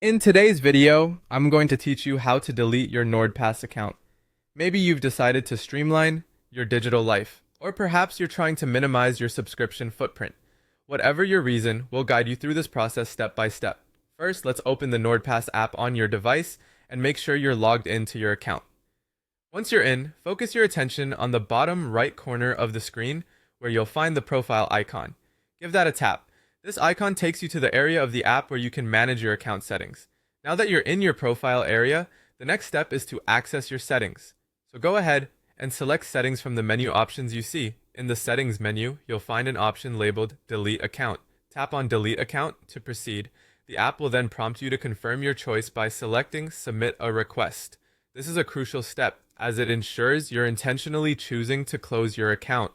In today's video, I'm going to teach you how to delete your NordPass account. Maybe you've decided to streamline your digital life, or perhaps you're trying to minimize your subscription footprint. Whatever your reason, we'll guide you through this process step by step. First, let's open the NordPass app on your device and make sure you're logged into your account. Once you're in, focus your attention on the bottom right corner of the screen where you'll find the profile icon. Give that a tap. This icon takes you to the area of the app where you can manage your account settings. Now that you're in your profile area, the next step is to access your settings. So go ahead and select settings from the menu options you see. In the settings menu, you'll find an option labeled Delete Account. Tap on Delete Account to proceed. The app will then prompt you to confirm your choice by selecting Submit a Request. This is a crucial step as it ensures you're intentionally choosing to close your account.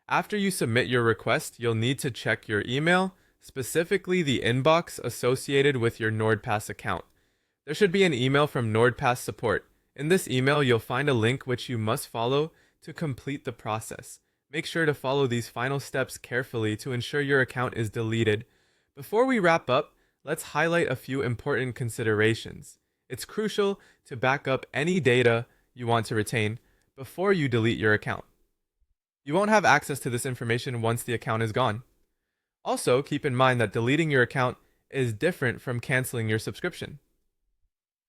After you submit your request, you'll need to check your email, specifically the inbox associated with your NordPass account. There should be an email from NordPass support. In this email, you'll find a link which you must follow to complete the process. Make sure to follow these final steps carefully to ensure your account is deleted. Before we wrap up, let's highlight a few important considerations. It's crucial to back up any data you want to retain before you delete your account. You won't have access to this information once the account is gone. Also, keep in mind that deleting your account is different from canceling your subscription.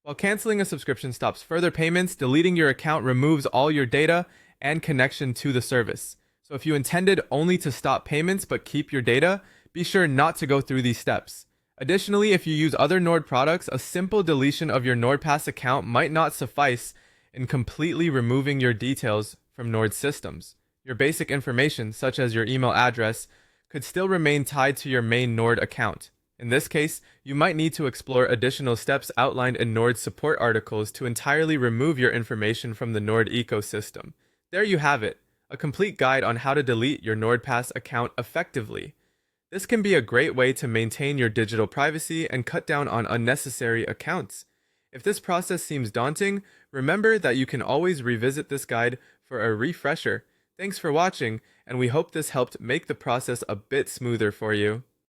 While canceling a subscription stops further payments, deleting your account removes all your data and connection to the service. So if you intended only to stop payments but keep your data, be sure not to go through these steps. Additionally, if you use other Nord products, a simple deletion of your NordPass account might not suffice in completely removing your details from Nord systems. Your basic information, such as your email address, could still remain tied to your main Nord account. In this case, you might need to explore additional steps outlined in Nord support articles to entirely remove your information from the Nord ecosystem. There you have it, a complete guide on how to delete your NordPass account effectively. This can be a great way to maintain your digital privacy and cut down on unnecessary accounts. If this process seems daunting, remember that you can always revisit this guide for a refresher. Thanks for watching, and we hope this helped make the process a bit smoother for you.